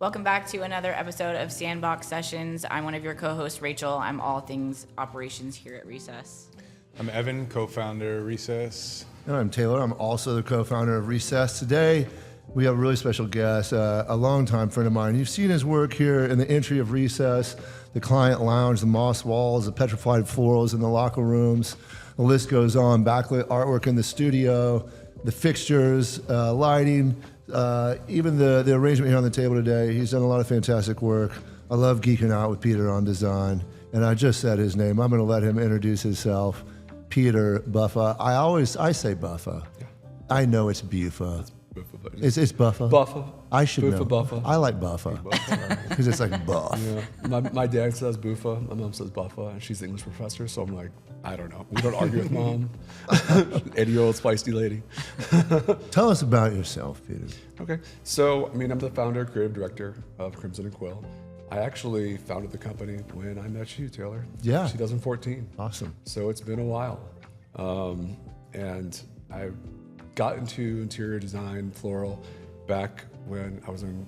Welcome back to another episode of Sandbox Sessions. I'm one of your co-hosts, Rachel. I'm all things operations here at Recess. I'm Evan, co-founder of Recess. And I'm Taylor. I'm also the co-founder of Recess. Today, we have a really special guest, a longtime friend of mine. You've seen his work here in the entry of Recess, the client lounge, the moss walls, the petrified florals in the locker rooms. The list goes on. Backlit artwork in the studio, the fixtures, lighting, even the arrangement here on the table today. He's done a lot of fantastic work. I love geeking out with Peter on design. And I just said his name. I'm going to let him introduce himself. Peter Buffa. I say Buffa. Yeah. I know it's Buffa. It's Buffa. Buffa. I should Buffa, know. Buffa. I like Buffa because it's like buff. Yeah. My dad says Buffa. My mom says Buffa, and she's the English professor. So I'm like, I don't know. We don't argue with mom. 80-year-old feisty lady. Tell us about yourself, Peter. Okay. So I'm the founder, creative director of Crimson Quill. I actually founded the company when I met you, Taylor. Yeah. 2014. Awesome. So it's been a while. And I got into interior design, floral, back when I was in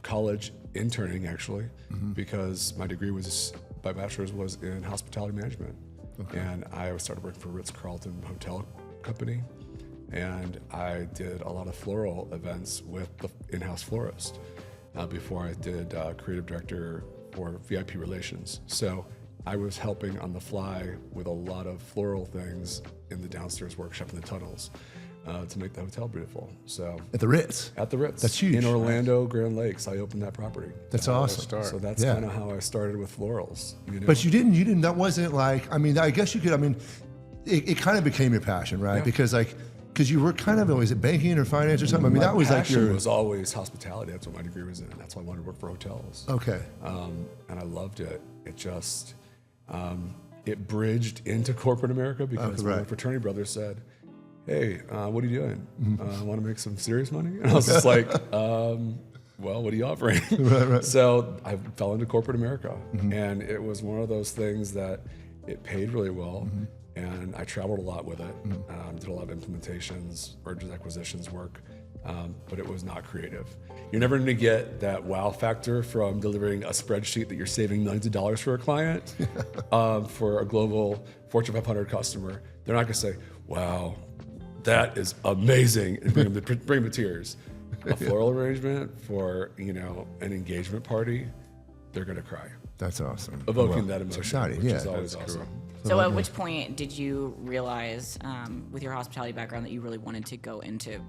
college interning, actually, because my bachelor's was in hospitality management. Okay. And I started working for Ritz-Carlton Hotel Company. And I did a lot of floral events with the in-house florist before I did creative director for VIP relations. So I was helping on the fly with a lot of floral things in the downstairs workshop in the tunnels to make the hotel beautiful. So at the Ritz. At the Ritz. That's huge. In Orlando, Grand Lakes, I opened that property. That's awesome. So that's kind of how I started with florals. You know? But you didn't. That wasn't like. I guess you could. It kind of became your passion, right? Yeah. Because you were kind of always at banking or finance or something. That was like your. My passion was always hospitality. That's what my degree was in. That's why I wanted to work for hotels. Okay. And I loved it. It just, it bridged into corporate America because my fraternity brother said, "Hey, what are you doing? Want to make some serious money?" And I was just like, "Well, what are you offering?" Right. So I fell into corporate America, and it was one of those things that it paid really well. And I traveled a lot with it, did a lot of implementations, mergers, acquisitions work, but it was not creative. You're never going to get that wow factor from delivering a spreadsheet that you're saving millions of dollars for a client, for a global Fortune 500 customer. They're not going to say, "Wow, that is amazing," and bring them to tears. A floral arrangement for an engagement party, they're going to cry. That's awesome. Evoking that emotion, exciting. which is always awesome. So at which point did you realize, with your hospitality background, that you really wanted to go into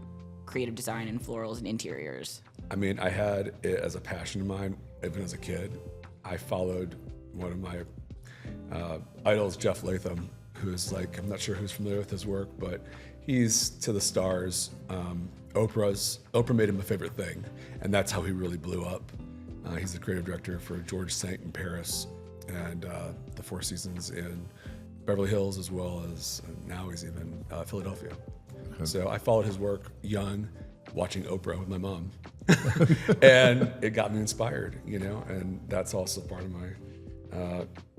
creative design and florals and interiors? I had it as a passion of mine, even as a kid. I followed one of my idols, Jeff Latham, who's I'm not sure who's familiar with his work, but he's to the stars. Oprah made him a favorite thing, and that's how he really blew up. He's the creative director for George St. in Paris and the Four Seasons in Beverly Hills, as well as now he's even Philadelphia. Okay. So I followed his work young, watching Oprah with my mom. And it got me inspired, and that's also part of my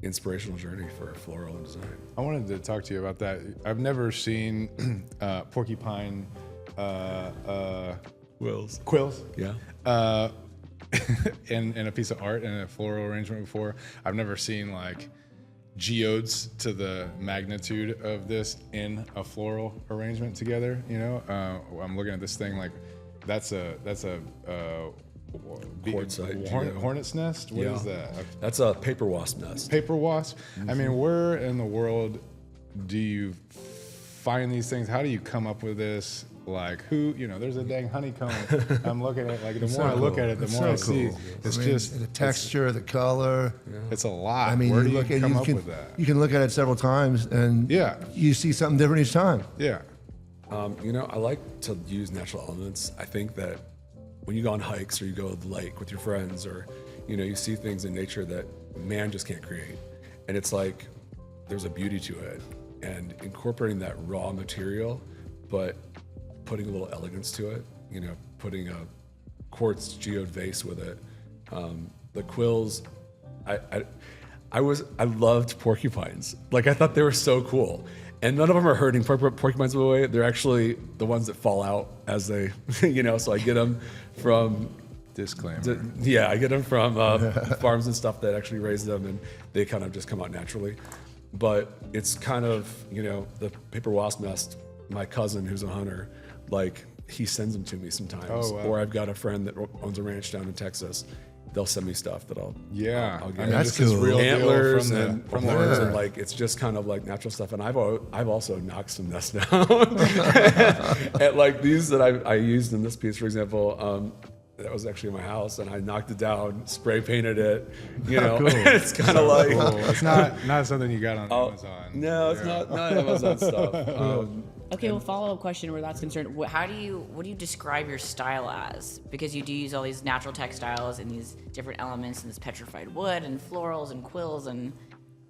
inspirational journey for floral and design. I wanted to talk to you about that. I've never seen porcupine quills. Yeah. in a piece of art and a floral arrangement before. I've never seen geodes to the magnitude of this in a floral arrangement together. I'm looking at this thing that's a quartzite hornet's nest. What is that? That's a paper wasp nest. Paper wasp. Where in the world do you find these things? How do you come up with this? There's a dang honeycomb. I'm looking at the more I look at it, the more I see. It's just the texture, the color. Yeah. It's a lot. Where do you come up with that? You can look at it several times, and you see something different each time. Yeah. I like to use natural elements. I think that when you go on hikes or you go to the lake with your friends, or you see things in nature that man just can't create, and it's there's a beauty to it, and incorporating that raw material, but putting a little elegance to it, putting a quartz geode vase with it. The quills, I loved porcupines. I thought they were so cool. And none of them are hurting. Porcupines, by the way, they're actually the ones that fall out as they, so I get them from Disclaimer. Yeah, I get them from farms and stuff that actually raise them, and they kind of just come out naturally. But it's kind of, the paper wasp nest, my cousin who's a hunter, like, he sends them to me sometimes. Oh, wow. Or I've got a friend that owns a ranch down in Texas. They'll send me stuff that I'll get. I mean, that's this is cool. real deal Antlers from and the horns, herb. and like, it's just kind of like natural stuff. And I've also knocked some nests down. And like these that I used in this piece, for example, that was actually in my house, and I knocked it down, spray painted it. Cool. It's kind of like Cool. It's not something you got on Amazon. no, it's not Amazon stuff. Okay, well, follow-up question where that's concerned. What do you describe your style as? Because you do use all these natural textiles and these different elements and this petrified wood and florals and quills and...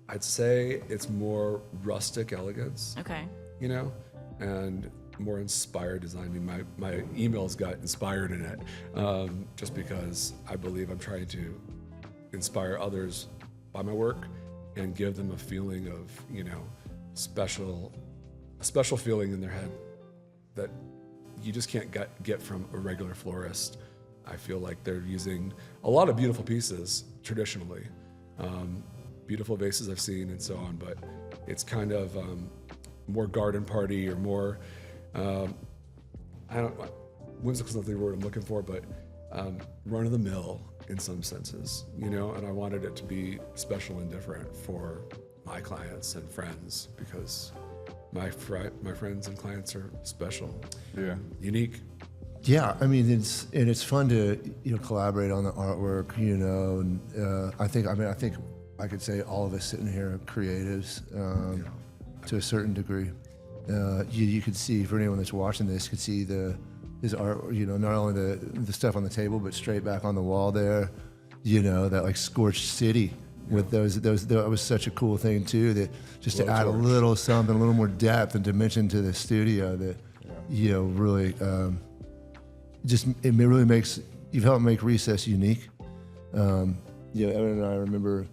I'd say it's more rustic elegance, Okay. and more inspired design. I mean, my emails got inspired in it, just because I believe I'm trying to inspire others by my work and give them a feeling of, a special feeling in their head that you just can't get from a regular florist. I feel like they're using a lot of beautiful pieces traditionally, beautiful vases I've seen and so on, but it's kind of more garden party or more, whimsical is not the word I'm looking for, but run of the mill in some senses, and I wanted it to be special and different for my clients and friends, because my friends and clients are special, unique. Yeah, I mean, it's fun to collaborate on the artwork, and I think I could say all of us sitting here are creatives to a certain degree. You could see, for anyone that's watching this, could see his art, not only the stuff on the table, but straight back on the wall there, that like scorched city. With those, that was such a cool thing too. That just to add a little something, a little more depth and dimension to the studio. That really, it really makes, you've helped make Recess unique. Evan and I remember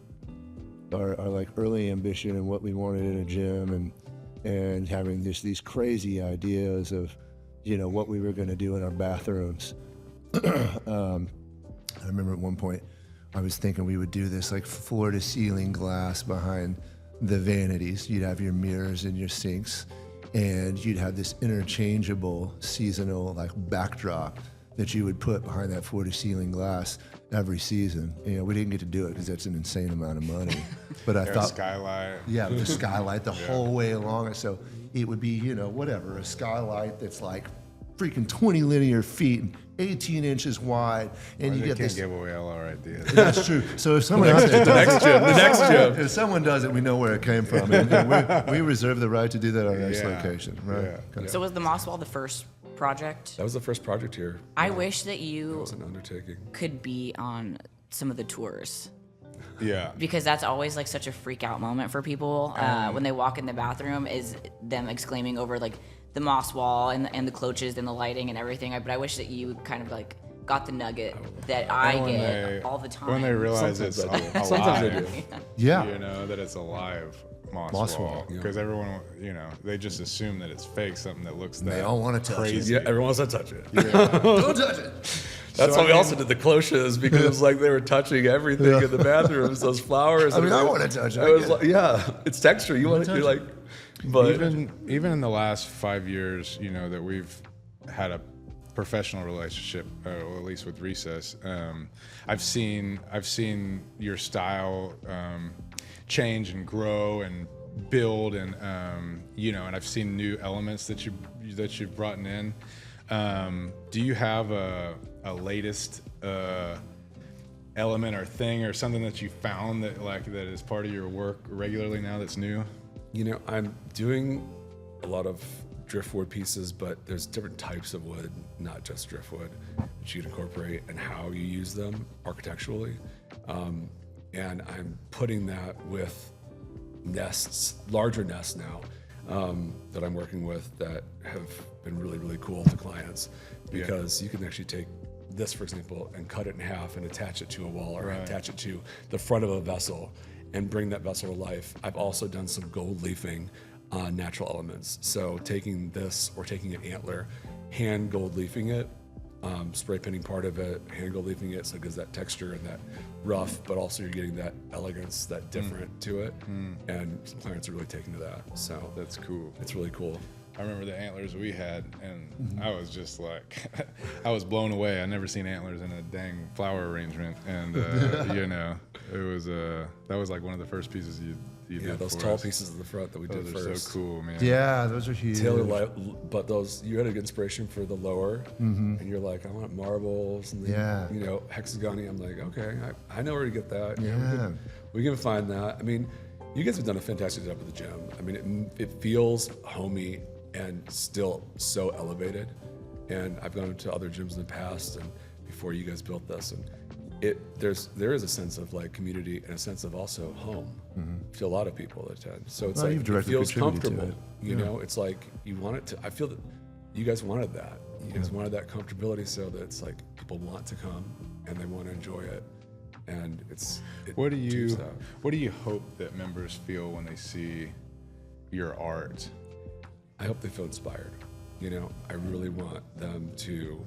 our like early ambition and what we wanted in a gym, and having these crazy ideas of what we were going to do in our bathrooms. I remember at one point, I was thinking we would do this like floor to ceiling glass behind the vanities. You'd have your mirrors and your sinks, and you'd have this interchangeable seasonal like backdrop that you would put behind that floor to ceiling glass every season. We didn't get to do it because that's an insane amount of money. But I thought skylight. Yeah, the skylight the whole way along it. So it would be, a skylight that's like freaking 20 linear feet and 18 inches wide, and you get can't this. give away all our ideas. That's true. So if someone else does The next gym. if someone does it, we know where it came from, and we reserve the right to do that on our next location, right? Yeah. Okay. So was the moss wall the first project? That was the first project here. I wish that It you was an undertaking. could be on some of the tours. Yeah. Because that's always like such a freak out moment for people when they walk in the bathroom, is them exclaiming over like the moss wall and the cloches and the lighting and everything. But I wish that you kind of like got the nugget that I And when get all the time. When they realize Sometimes it's I do. Sometimes I do. alive, Yeah. that it's a live moss Moss wall. wall, yeah. Because everyone, they just assume that it's fake, something that looks that They all want to touch it. crazy. Yeah, everyone wants to touch it. Don't touch it. That's So, why we also did the cloches, because it was like they were touching everything in the bathrooms, those flowers. I mean, I want to touch it. It was like, it's texture. You want to, you're like, but Even in the last 5 years, that we've had a professional relationship, or at least with Recess, I've seen your style change and grow and build, and and I've seen new elements that you've brought in. Do you have a latest element or thing or something that you found that is part of your work regularly now that's new? I'm doing a lot of driftwood pieces, but there's different types of wood, not just driftwood, that you can incorporate and how you use them architecturally. And I'm putting that with nests, larger nests now, that I'm working with that have been really, really cool to clients, because you can actually take this, for example, and cut it in half and attach it to a wall, or attach it to the front of a vessel and bring that vessel to life. I've also done some gold leafing on natural elements. So taking this or taking an antler, hand gold leafing it, spray painting part of it, hand gold leafing it, so it gives that texture and that rough, but also you're getting that elegance, that different to it. And some clients are really taking to that. So That's cool. it's really cool. I remember the antlers we had, and I was just like, I was blown away. I never seen antlers in a dang flower arrangement, and you know, it was that was like one of the first pieces you Yeah, did those for tall us. pieces at the front that we Those did are first. so cool, man. Yeah, those are huge. But those, you had a good inspiration for the lower, and you're like, I want marbles, and then, Yeah. you know, hexagony. I'm like, okay, I know where to get that. You know, Yeah. we can find that. I mean, you guys have done a fantastic job with the gym. I mean, it feels homey and still so elevated. And I've gone to other gyms in the past and before you guys built this, and there is a sense of like community and a sense of also home to a lot of people that attend. So it's Well, you've like it directly feels contributed to comfortable. it. You know, it's like you want it to. I feel that you guys wanted that. You guys wanted that comfortability, so that it's like people want to come and they want to enjoy it. And What do achieves you that. What do you hope that members feel when they see your art? I hope they feel inspired. You know, I really want them to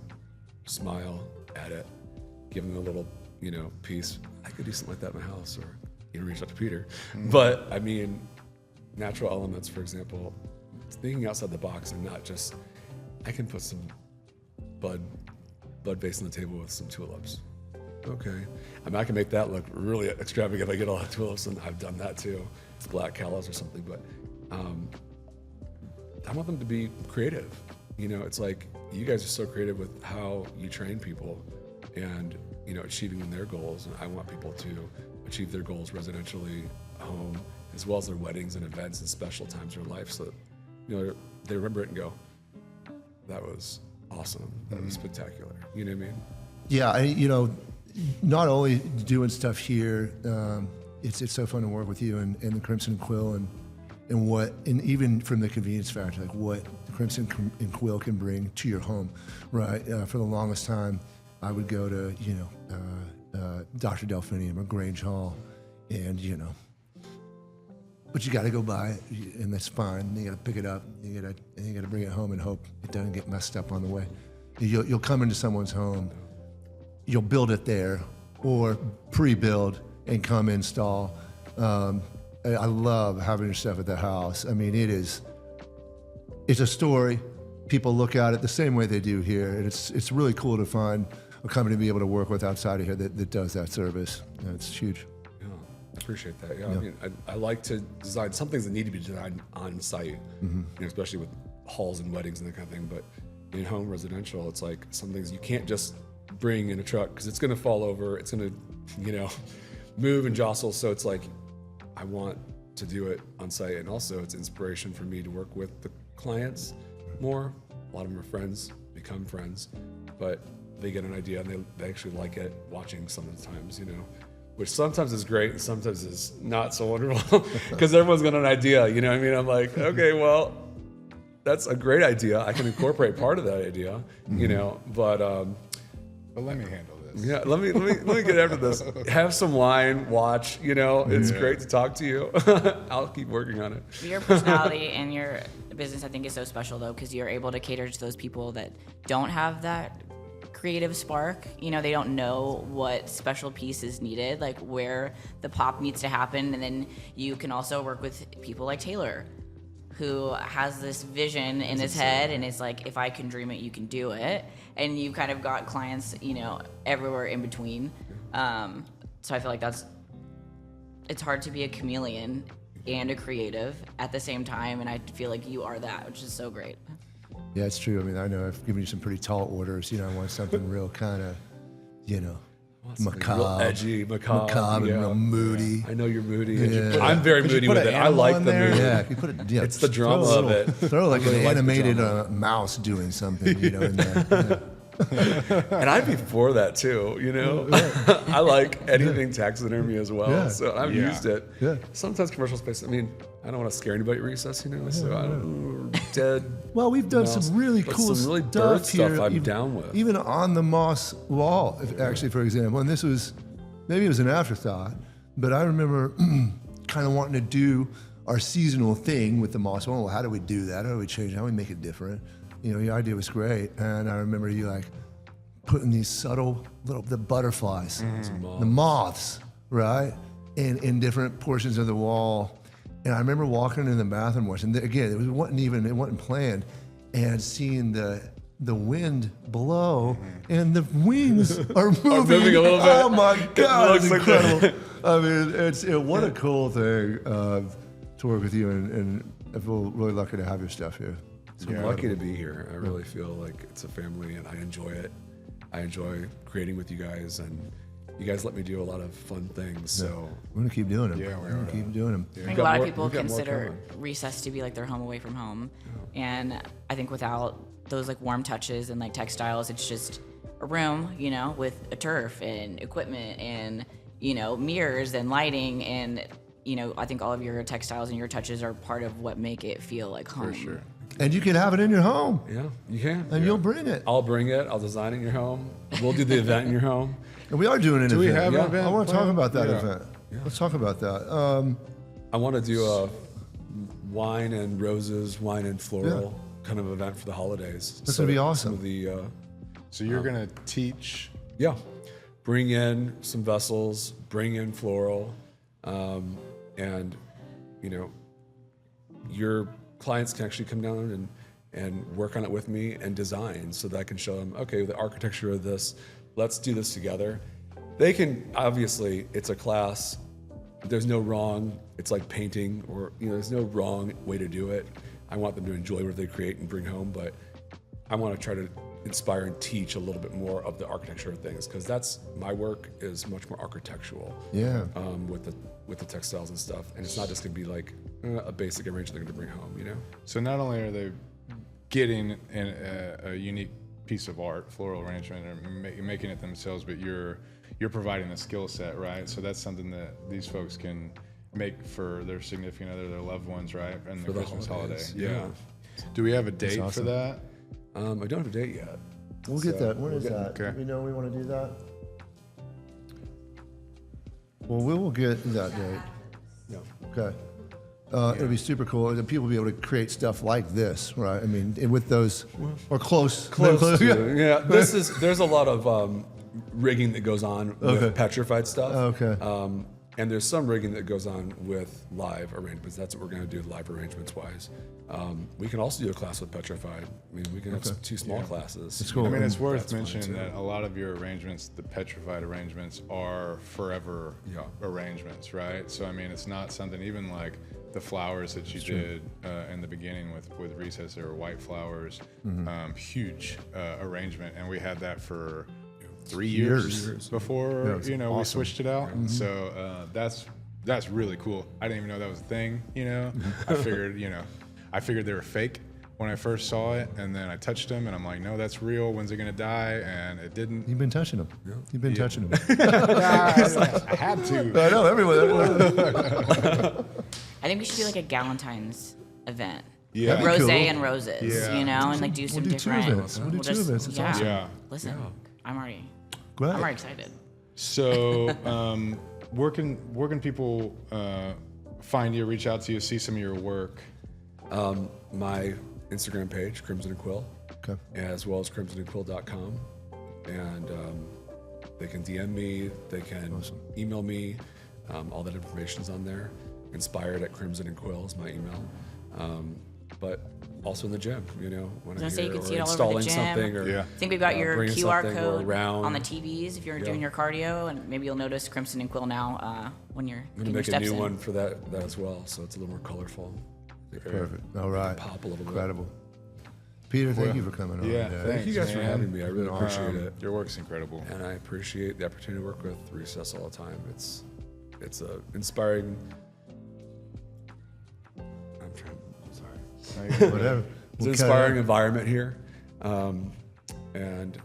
smile at it, give them a little, you know, piece. I could do something like that in my house, or even reach out to Peter. But I mean, natural elements, for example, thinking outside the box and not just, I can put some bud vase on the table with some tulips. Okay. I mean, I can make that look really extravagant if I get a lot of tulips, and I've done that too, black callas or something. But I want them to be creative. You know, it's like you guys are so creative with how you train people and, you know, achieving their goals. And I want people to achieve their goals residentially, home, as well as their weddings and events and special times in their life, so that, you know, they remember it and go, that was awesome. That was spectacular. You know what I mean? Yeah, you know, not only doing stuff here, it's so fun to work with you and the Crimson Quill and even from the convenience factor, like what the Crimson Quill can bring to your home, right? For the longest time, I would go to, you know, Dr. Delphinium or Grange Hall, and, you know, but you got to go buy it, and that's fine. You got to pick it up, you got to bring it home and hope it doesn't get messed up on the way. You'll come into someone's home, you'll build it there, or pre-build and come install. I love having your stuff at the house. I mean, it's a story. People look at it the same way they do here, and it's really cool to find a company to be able to work with outside of here that does that service. It's huge. Yeah, I appreciate that. Yeah, I mean, I like to design some things that need to be designed on site, you know, especially with halls and weddings and that kind of thing. But in home residential, it's like some things you can't just bring in a truck because it's going to fall over. It's going to, you know, move and jostle. So it's like, I want to do it on site, and also it's inspiration for me to work with the clients more. A lot of them are friends, become friends, but they get an idea and they actually like it watching sometimes, you know, which sometimes is great and sometimes is not so wonderful because everyone's got an idea, you know what I mean? I'm like, okay, well, that's a great idea. I can incorporate part of that idea, you know, but let me handle this. yeah, let me get after this. Have some wine, watch, you know, it's great to talk to you. I'll keep working on it. Your personality and your business, I think, is so special, though, because you're able to cater to those people that don't have that creative spark. You know, they don't know what special piece is needed, like where the pop needs to happen. And then you can also work with people like Taylor, who has this vision in his head, and it's like, if I can dream it, you can do it. And you've kind of got clients, you know, everywhere in between. So I feel like it's hard to be a chameleon and a creative at the same time, and I feel like you are that, which is so great. Yeah, it's true. I mean, I know I've given you some pretty tall orders. You know, I want something real kind of, you know, macabre, real edgy, macabre, and real moody. I know you're moody. Yeah. I'm very Could you moody put with an it. I animal like in the there? moody. Yeah, you put it. Yeah, It's the throw drama a little- of it. Throw like I really an like the animated drama. mouse doing something, you know, in there. And I'd be for that too, you know. I like anything taxidermy as well, Yeah. so I've Yeah. used it. Yeah. Sometimes commercial space. I mean, I don't want to scare anybody at recess, you know. So I don't dead. Well, we've done mouse, some really but cool some really stuff bird here. stuff I'm even, down with. Even on the moss wall, actually, for example. And this was, maybe it was an afterthought, but I remember kind of wanting to do our seasonal thing with the moss wall. Well, how do we do that? How do we change it? How do we make it different? You know, your idea was great. And I remember you like, putting these subtle the butterflies, the moths, right, in different portions of the wall. And I remember walking in the bathroom once, and again, it wasn't planned, and seeing the wind blow, and the wings are moving a little bit. Oh my God, it's looks like incredible. I mean, what a cool thing to work with you, and I feel really lucky to have your stuff here. I'm lucky to be here. I really feel like it's a family, and I enjoy it. I enjoy creating with you guys, and you guys let me do a lot of fun things. So We're gonna keep doing them. Yeah, we're gonna keep doing them. I think a lot of people consider Recess to be like their home away from home, and I think without those like warm touches and like textiles, it's just a room, you know, with a turf and equipment and, you know, mirrors and lighting, and, you know, I think all of your textiles and your touches are part of what make it feel like home. For sure. And you can have it in your home, yeah, you can. and you'll bring it. I'll bring it. I'll design it in your home. We'll do the event in your home. And we are doing an Do event. we have an Yeah. event? I want to talk planned? about that Yeah. event. Let's talk about that. I want to do a wine and roses, wine and floral kind of event for the holidays. That's gonna be awesome. Some of the So you're gonna teach. yeah, bring in some vessels, bring in floral, and you know, your clients can actually come down and work on it with me and design, so that I can show them, okay, the architecture of this, let's do this together. They can, obviously, it's a class. There's no wrong. It's like painting, or there's no wrong way to do it. I want them to enjoy what they create and bring home, but I want to try to inspire and teach a little bit more of the architecture of things, because that's my work is much more architectural. Yeah. With the textiles and stuff, and it's not just gonna be like a basic arrangement they're gonna bring home. So not only are they getting a unique piece of art, floral arrangement, or making it themselves, but you're providing the skill set, right? So that's something that these folks can make for their significant other, their loved ones, right? And the Christmas holiday. holidays, Yeah. Do we have a date awesome. for that? I don't have a date yet. We'll get So that. When is that? okay. Do we know we want to do that? Well, we will get that date. Yeah. Okay. It'll be super cool. And people will be able to create stuff like this, right? I mean, with those, or close. Close Yeah. to, yeah. There's a lot of rigging that goes on with petrified stuff. Okay. And there's some rigging that goes on with live arrangements. That's what we're going to do, live arrangements wise. We can also do a class with petrified. I mean, we can have two small classes. It's cool. I mean, it's worth That's fine, mentioning too. that a lot of your arrangements, the petrified arrangements, are forever arrangements, right? So, I mean, it's not something, even like the flowers that you did in the beginning with Recess, they were white flowers, huge arrangement. And we had that for 3 years before, it's we awesome. switched it out. So that's really cool. I didn't even know that was a thing, I figured they were fake when I first saw it, and then I touched them, and I'm like, no, that's real. When's it gonna die? And it didn't. You've been touching them. You've been touching them. I had to. I know, everyone. I think we should do like a Galentine's event. Yeah. That'd be Rose cool. and roses, Yeah. and like do some do two different. events. We'll do two events. It's awesome. Yeah. Listen, I'm already Great. excited. So, where can people find you, reach out to you, see some of your work? My Instagram page, Crimson Quill, Okay. as well as crimsonandquill.com. And they can DM me, they can email me. All that information's on there. Inspired at Crimson and Quill is my email. But also in the gym, when I was gonna I'm say you here, can or see it all over the installing gym. something, or Yeah. I think we've got your bringing QR something, or code around. on the TVs if you're doing your cardio, and maybe you'll notice Crimson and Quill now when you're I'm getting gonna your make a steps new in. one for that as well, so it's a little more colorful. Perfect. All right. Pop a little bit. Incredible. Peter, thank you for coming on. Yeah, today. Thank you guys for man. having me. I really appreciate it. Your work's incredible. And I appreciate the opportunity to work with Recess all the time. It's a inspiring. I'm trying. Sorry. Whatever. It's an inspiring environment here, and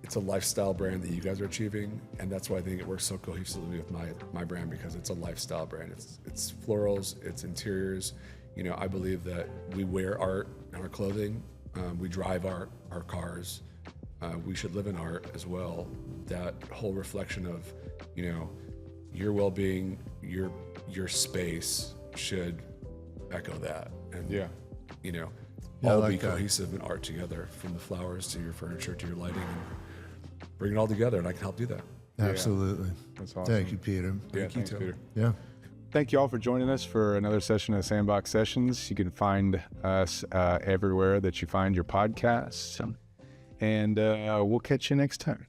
it's a lifestyle brand that you guys are achieving, and that's why I think it works so cohesively with my brand, because it's a lifestyle brand. It's florals, it's interiors. I believe that we wear art in our clothing, we drive our cars. We should live in art as well. That whole reflection of, your well-being, your space should echo that. And Yeah. Yeah, I all like be that. cohesive and art together, from the flowers to your furniture to your lighting, and bring it all together. And I can help do that. Absolutely. That's awesome. Thank you, Peter. Yeah, Thank you, thanks, Tom. Peter. Yeah. Thank you all for joining us for another session of Sandbox Sessions. You can find us everywhere that you find your podcasts. And we'll catch you next time.